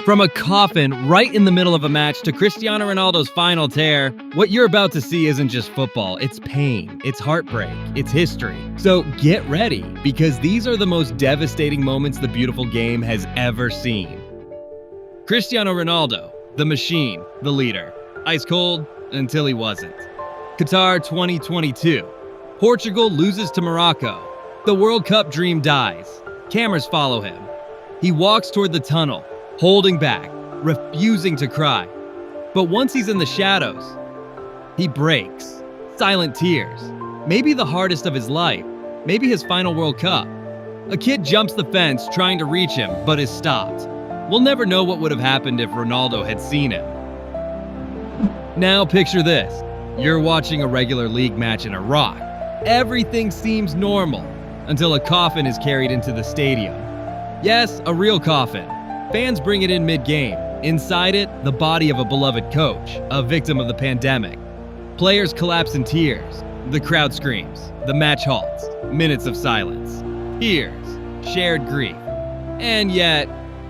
From a coffin right in the middle of a match to Cristiano Ronaldo's final tear, what you're about to see isn't just football, it's pain, it's heartbreak, it's history. So get ready, because these are the most devastating moments the beautiful game has ever seen. Cristiano Ronaldo, the machine, the leader. Ice cold until he wasn't. Qatar 2022. Portugal loses to Morocco. The World Cup dream dies. Cameras follow him. He walks toward the tunnel, holding back, refusing to cry. But once he's in the shadows, he breaks. Silent tears. Maybe the hardest of his life. Maybe his final World Cup. A kid jumps the fence trying to reach him, but is stopped. We'll never know what would have happened if Ronaldo had seen him. Now picture this. You're watching a regular league match in Iraq. Everything seems normal until a coffin is carried into the stadium. Yes, a real coffin. Fans bring it in mid-game. Inside it, the body of a beloved coach, a victim of the pandemic. Players collapse in tears. The crowd screams. The match halts. Minutes of silence. Tears. Shared grief. And yet,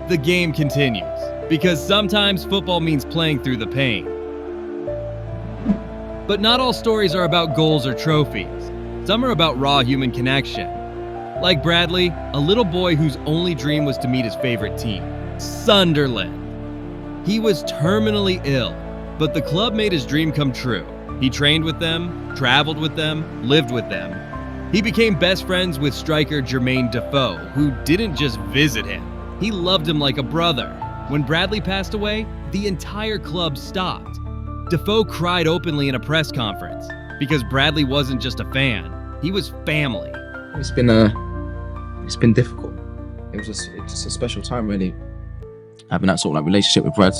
the game continues. Because sometimes football means playing through the pain. But not all stories are about goals or trophies. Some are about raw human connection. Like Bradley, a little boy whose only dream was to meet his favorite team, Sunderland. He was terminally ill, but the club made his dream come true. He trained with them, traveled with them, lived with them. He became best friends with striker Jermaine Defoe, who didn't just visit him. He loved him like a brother. When Bradley passed away, the entire club stopped. Defoe cried openly in a press conference because Bradley wasn't just a fan, he was family. It's been difficult. It's just a special time, really, having that sort of relationship with Brad.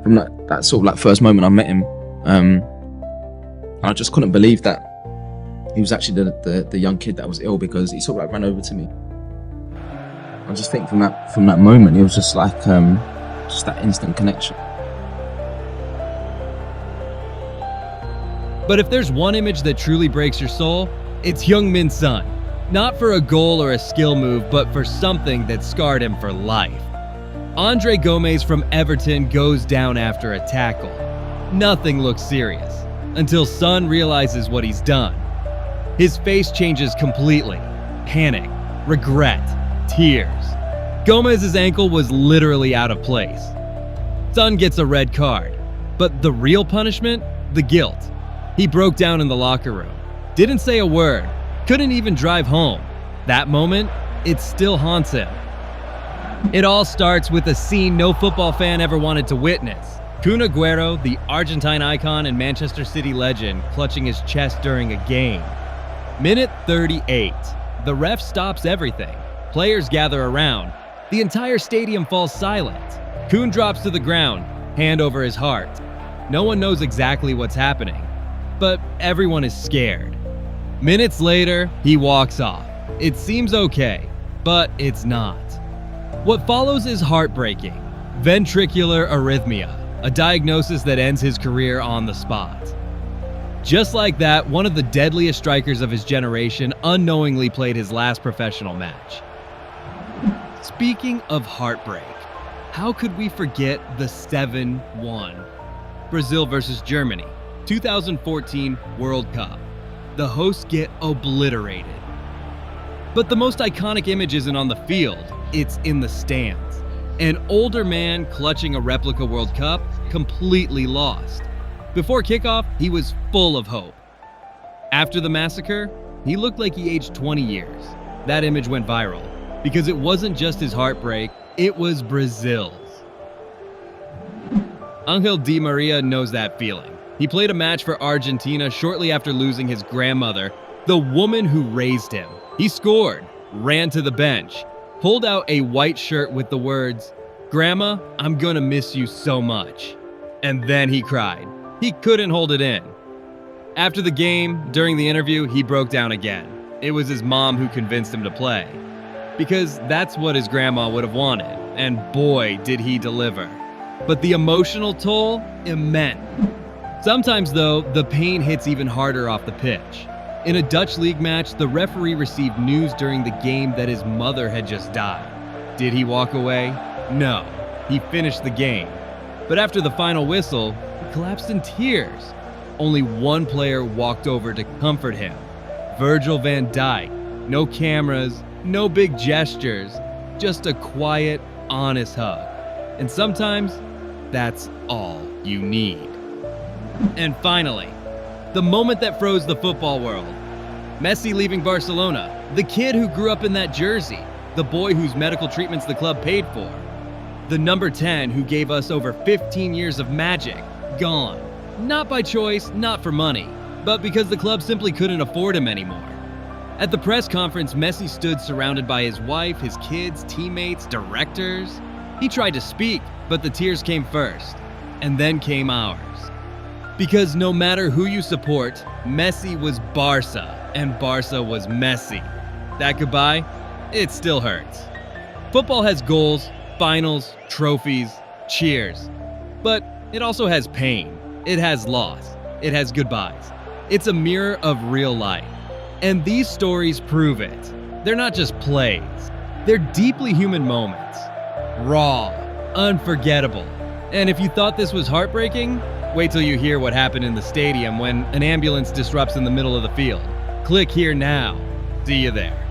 From that sort of first moment I met him, I just couldn't believe that he was actually the young kid that was ill, because he sort of ran over to me. I just think from that moment, it was just just that instant connection. But if there's one image that truly breaks your soul, it's Heung-min Son. Not for a goal or a skill move, but for something that scarred him for life. Andre Gomez from Everton goes down after a tackle. Nothing looks serious, until Son realizes what he's done. His face changes completely. Panic, regret, tears. Gomez's ankle was literally out of place. Son gets a red card, but the real punishment? The guilt. He broke down in the locker room. Didn't say a word. Couldn't even drive home. That moment, it still haunts him. It all starts with a scene no football fan ever wanted to witness. Kun Aguero, the Argentine icon and Manchester City legend, clutching his chest during a game. Minute 38. The ref stops everything. Players gather around. The entire stadium falls silent. Kun drops to the ground, hand over his heart. No one knows exactly what's happening, but everyone is scared. Minutes later, he walks off. It seems okay, but it's not. What follows is heartbreaking. Ventricular arrhythmia, a diagnosis that ends his career on the spot. Just like that, one of the deadliest strikers of his generation unknowingly played his last professional match. Speaking of heartbreak, how could we forget the 7-1? Brazil versus Germany, 2014 World Cup. The hosts get obliterated. But the most iconic image isn't on the field, it's in the stands. An older man clutching a replica World Cup, completely lost. Before kickoff, he was full of hope. After the massacre, he looked like he aged 20 years. That image went viral, because it wasn't just his heartbreak, it was Brazil's. Angel Di Maria knows that feeling. He played a match for Argentina shortly after losing his grandmother, the woman who raised him. He scored, ran to the bench, pulled out a white shirt with the words, "Grandma, I'm gonna miss you so much." And then he cried. He couldn't hold it in. After the game, during the interview, he broke down again. It was his mom who convinced him to play. Because that's what his grandma would have wanted, and boy, did he deliver. But the emotional toll, immense. Sometimes, though, the pain hits even harder off the pitch. In a Dutch league match, the referee received news during the game that his mother had just died. Did he walk away? No. he finished the game. But after the final whistle, he collapsed in tears. Only one player walked over to comfort him. Virgil van Dijk. No cameras, no big gestures, just a quiet, honest hug. And sometimes, that's all you need. And finally, the moment that froze the football world. Messi leaving Barcelona, the kid who grew up in that jersey, the boy whose medical treatments the club paid for. The number 10 who gave us over 15 years of magic, gone. Not by choice, not for money, but because the club simply couldn't afford him anymore. At the press conference, Messi stood surrounded by his wife, his kids, teammates, directors. He tried to speak, but the tears came first, and then came ours. Because no matter who you support, Messi was Barca, and Barca was Messi. That goodbye, it still hurts. Football has goals, finals, trophies, cheers. But it also has pain. It has loss. It has goodbyes. It's a mirror of real life. And these stories prove it. They're not just plays. They're deeply human moments. Raw, unforgettable. And if you thought this was heartbreaking, wait till you hear what happened in the stadium when an ambulance disrupts in the middle of the field. Click here now. See you there.